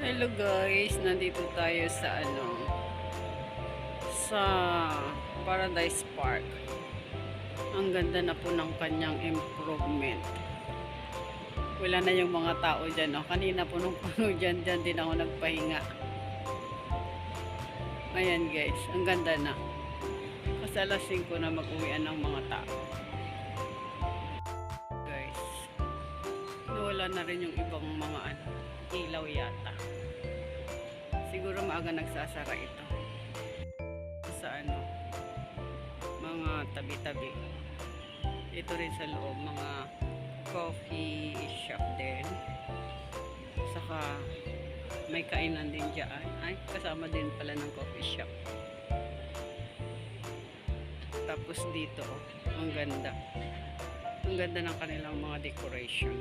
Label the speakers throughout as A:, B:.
A: Hello guys, nandito tayo sa sa Paradise Park. Ang ganda na po ng kanyang improvement. Wala na yung mga tao dyan, no? Kanina punong-puno dyan din ako nagpahinga. Ayan guys, ang ganda na. Kasi alas 5 na mag-uwian ng mga tao. Guys, nawala na rin yung ibang mga ilaw yata. Siguro maaga nagsasara ito sa mga tabi-tabi. Ito rin sa loob mga coffee shop din, saka may kainan din dyan. Ay, kasama din pala ng coffee shop. Tapos dito ang ganda ng kanilang mga decoration.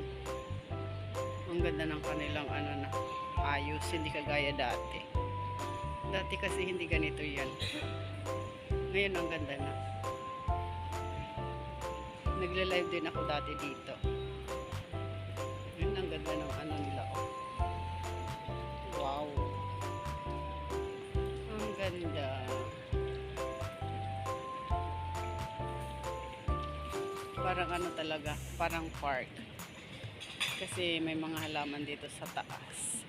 A: Ang ganda ng kanilang ayos, hindi kagaya dati. Dati kasi hindi ganito yan. Ngayon ang ganda na. Nagla-live din ako dati dito. Yun ang ganda ng nila. Wow. Ang ganda. Parang talaga, parang park. Kasi may mga halaman dito sa taas.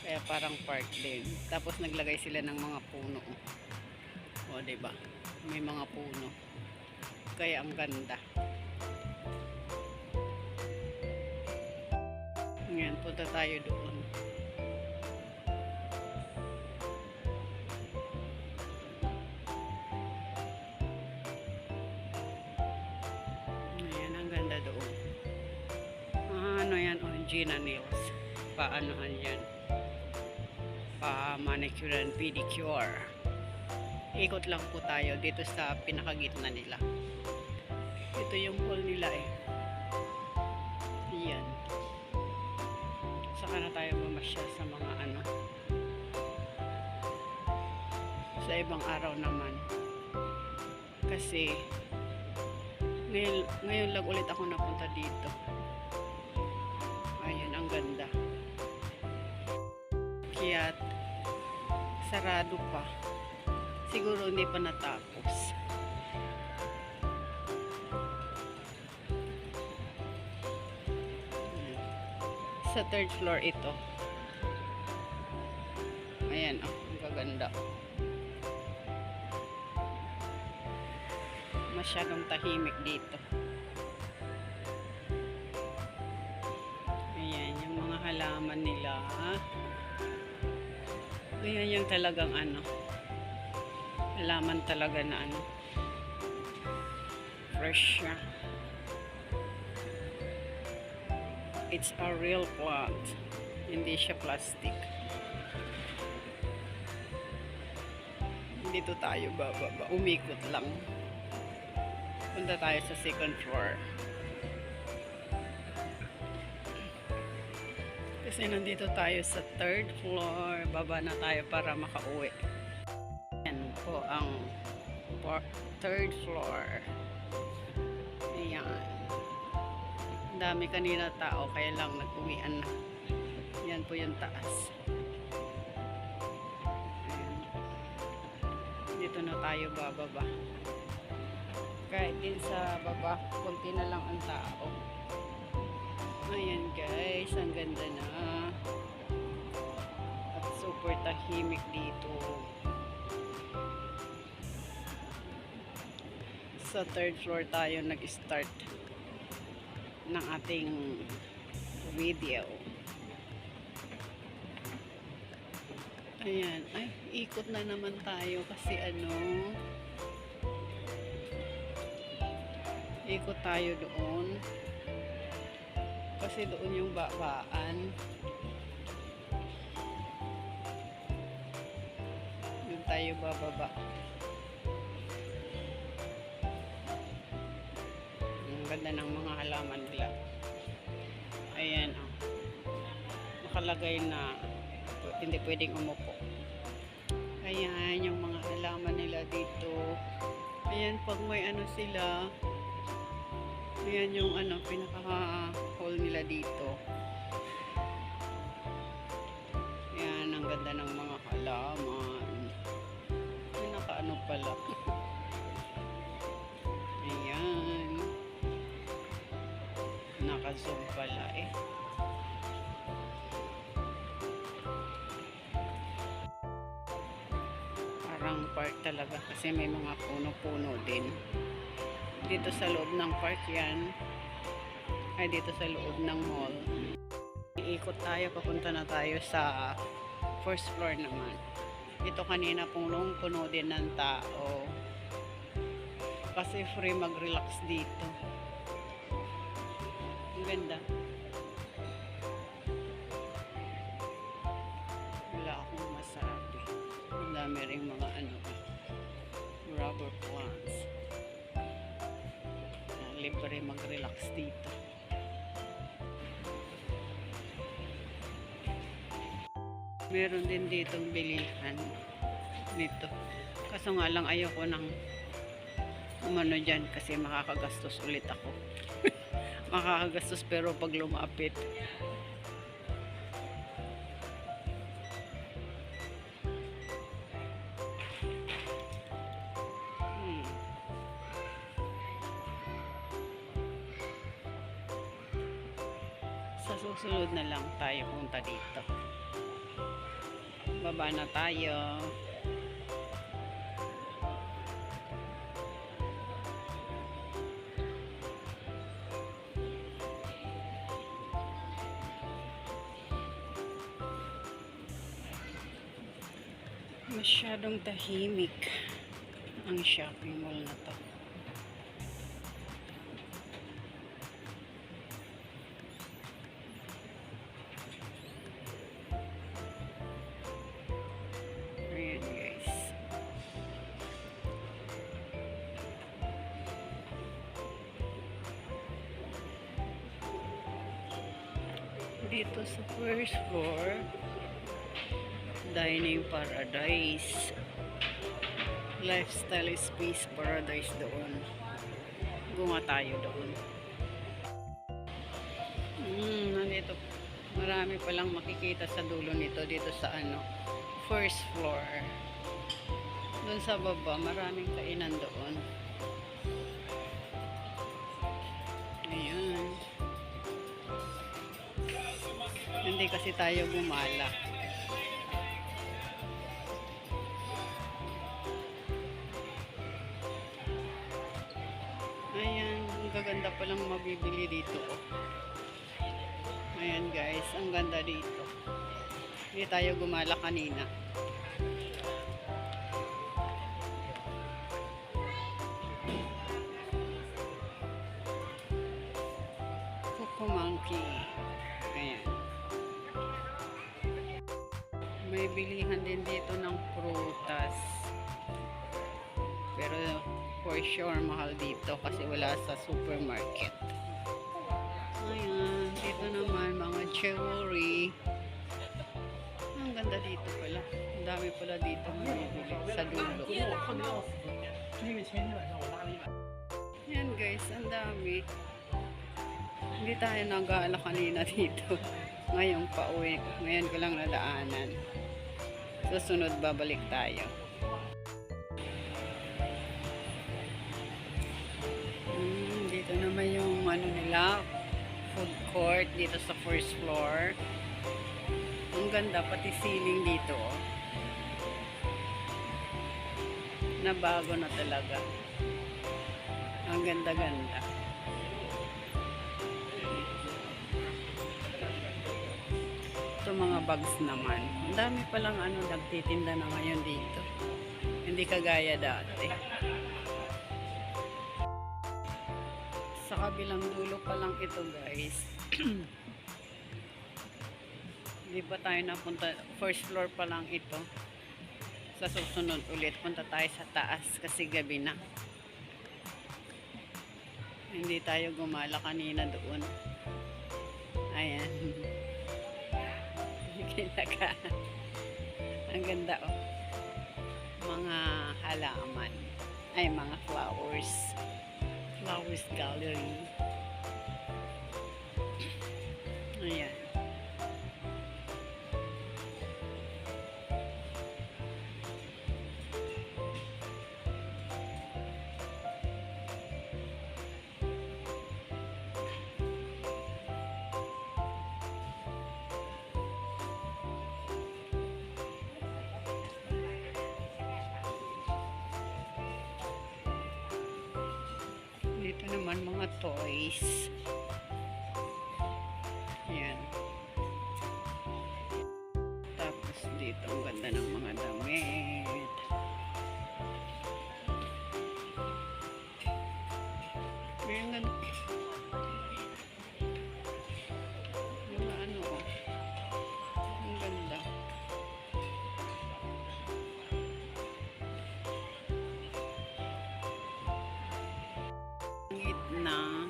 A: Kaya parang park din. Tapos naglagay sila ng mga puno. O, diba? May mga puno. Kaya ang ganda. Ngayon, punta tayo doon. Ayan, ang ganda doon. Ano yan? O, Gina Nails. Paanohan yan? Pa-manicure and pedicure. Ikot lang po tayo dito sa pinakagitna nila. Ito yung hall nila eh. Yan. Saka na tayo mamasya sa mga sa ibang araw naman. Kasi ngayon lang ulit ako napunta dito. Ayun, ang ganda. Kaya sarado pa. Siguro hindi pa natapos. Sa third floor ito. Ayan, ang gaganda. Masyadong tahimik dito. Ayan, yung mga halaman nila. Ayan yung talagang halaman talaga na fresh siya. It's a real plant. Hindi siya plastic. Dito tayo bababa. Umikot lang. Punta tayo sa second floor. Kasi nandito tayo sa third floor. Baba na tayo para makauwi. Yan po ang third floor. Ayan. Dami kanina tao, kaya lang nag-uwian na. Yan po yung taas. Ayan. Dito na tayo bababa. Kahit din sa baba, konti na lang ang tao. Ayan guys, ang ganda na. At super tahimik dito. Sa third floor tayo nag-start ng ating video. Ayan, ay ikot na naman tayo kasi ikot tayo doon kasi doon yung babaan. Doon tayo bababa. Ganda ng mga halaman nila. Ayan, nakalagay na hindi pwedeng umupo. Ayan yung mga halaman nila dito. Ayan, pag may sila, ayan yung pinaka hall nila dito. ganda ng mga halaman. Ay, nakaano pala. Ayan. Naka-zoom pala eh. Parang park talaga kasi may mga puno-puno din. Dito sa loob ng park yan. Ay, dito sa loob ng mall. Iikot tayo, papunta na tayo sa first floor naman. Ito kanina punong-puno din ng tao. Kasi free mag-relax dito. Ang ganda. Wala akong masabi. Ang dami rin mga rubber plants. Libre mag-relax dito. Meron din ditong bilihan nito. Kaso nga lang ayoko ng umano dyan kasi makakagastos ulit ako. Makakagastos pero pag lumapit. Sa susunod na lang tayo punta dito. Baba na tayo. Masyadong tahimik ang shopping mall na to. Ayan guys. Dito sa first floor, Dining Paradise, Lifestyle Space Paradise doon. Gunga tayo doon. Nandito marami palang makikita sa dulo nito dito sa first floor. Doon sa baba maraming kainan doon. Ayan. Hindi kasi tayo gumala. Ayan, ang gaganda palang mabibili dito. Ayan guys, ang ganda dito. Hindi tayo gumala kanina. Coco Monkey. Ayan. May bilihan din dito ng prutas. Pero for sure mahal dito kasi wala sa supermarket. Ayan, dito naman mga jewelry. Ang ganda dito pala. Ang dami pala dito mabibili sa dulo. Yan guys, ang dami. Hindi tayo nag-aala kanina dito. Ngayong pauwi. Ngayon ko lang nadaanan. Susunod babalik tayo. Dito naman yung nila, food court dito sa first floor. Ang ganda, pati ceiling dito. Nabago na talaga. Ang ganda-ganda. Ito mga bags naman. Ang dami palang nagtitinda na ngayon dito. Hindi kagaya dati. Sa kabilang dulo pa lang ito guys. Hindi pa tayo napunta. First floor pa lang ito. Sa susunod ulit punta tayo sa taas kasi gabi na. Hindi tayo gumala kanina doon. Ayan. Kinaka. Ang ganda oh. Mga halaman. Ay, mga flowers. Flowers gallery. Ayan. Dito naman mga toys. Ayan. Tapos dito ang ganda ng mga damit. Ayan ganda. Mga ano oh. Ang ganda. Na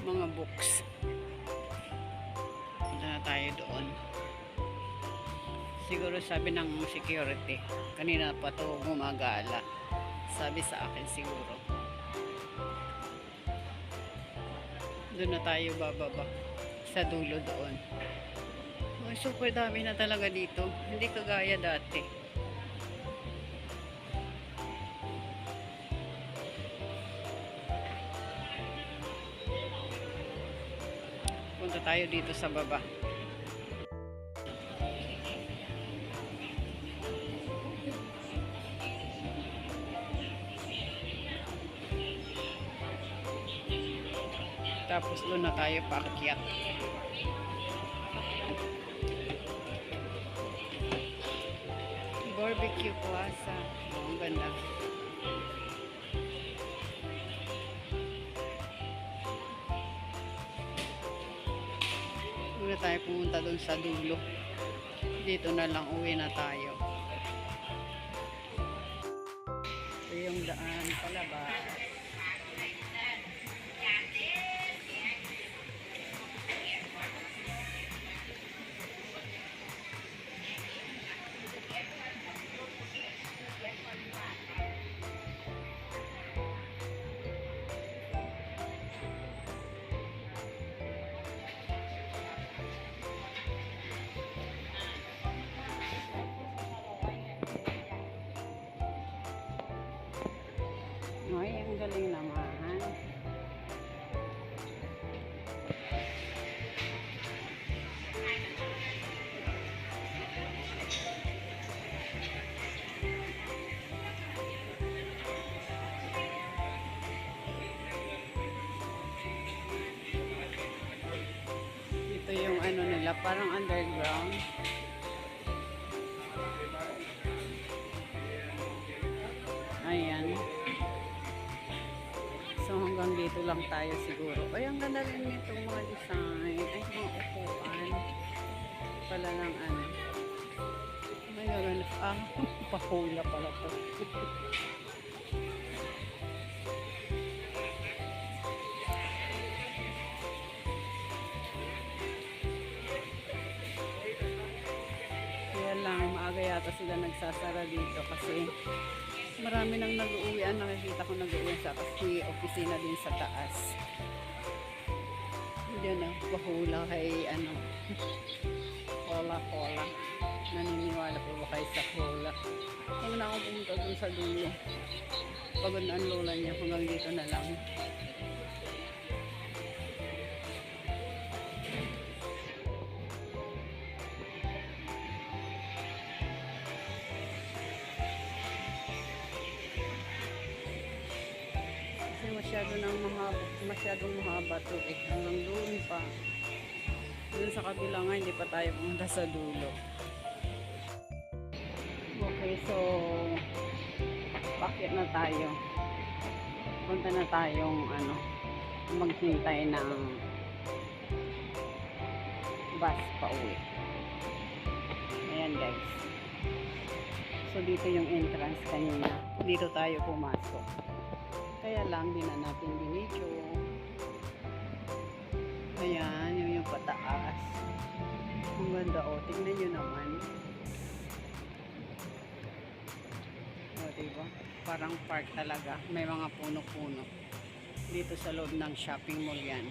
A: mga books. Punta na tayo doon. Siguro sabi ng security, kanina pa to gumagala. Sabi sa akin siguro. Doon na tayo bababa sa dulo doon. Oh, super dami na talaga dito. Hindi kagaya dati. Punta tayo dito sa baba. Tapos doon na tayo paakyat. Barbecue Plaza. Oh, ang ganda. Doon na tayo pumunta doon sa dulo. Dito na lang uwi na tayo. Ito yung daan palabas. Ay, ang galing naman. Ito yung ano nila, parang underground. Ayan. So hanggang dito lang tayo siguro. Ay, ang ganda rin nitong mga design. Ay, mga upuan. Pala ng ano. May gano'n. Ah, pahula pala to. Kaya lang, maaga yata sila nagsasara dito kasi marami nang nag-uwian. Nakikita ko nag-uwian sa kasi opisina din sa taas. Diyan na, bahula kay ano, cola. Naniniwala po ba kayo sa cola? Huwag na akong pumunta dun sa dulo. Pagod na ang lola niya, hanggang dito na lang. Masyadong mahaba to eh. Hanggang doon pa. Doon sa kabila nga, hindi pa tayo pumunta sa dulo. Okay, so pakyat na tayo. Punta na tayong ano, maghintay ng bus pa uwi. Ayan guys. So dito yung entrance kanina. Dito tayo pumasok. Kaya lang, di na natin binidyo. Ayan, yung pataas. Ang ganda o. Tingnan nyo naman. O, diba? Parang park talaga. May mga puno-puno. Dito sa loob ng shopping mall yan.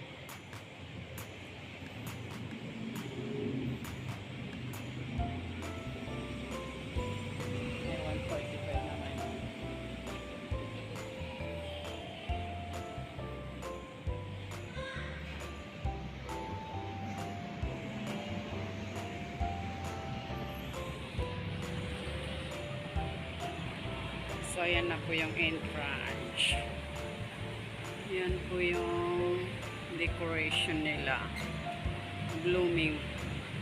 A: So, ayan na po yung entrance. Yan po yung decoration nila. Blooming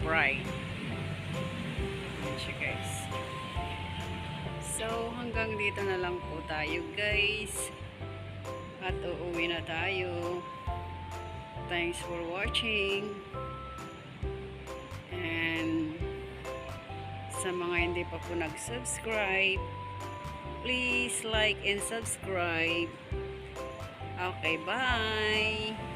A: Pride. Yan siya guys. So hanggang dito na lang po tayo guys. At uuwi na tayo. Thanks for watching. And sa mga hindi pa po nag-subscribe, please like and subscribe. Okay, bye!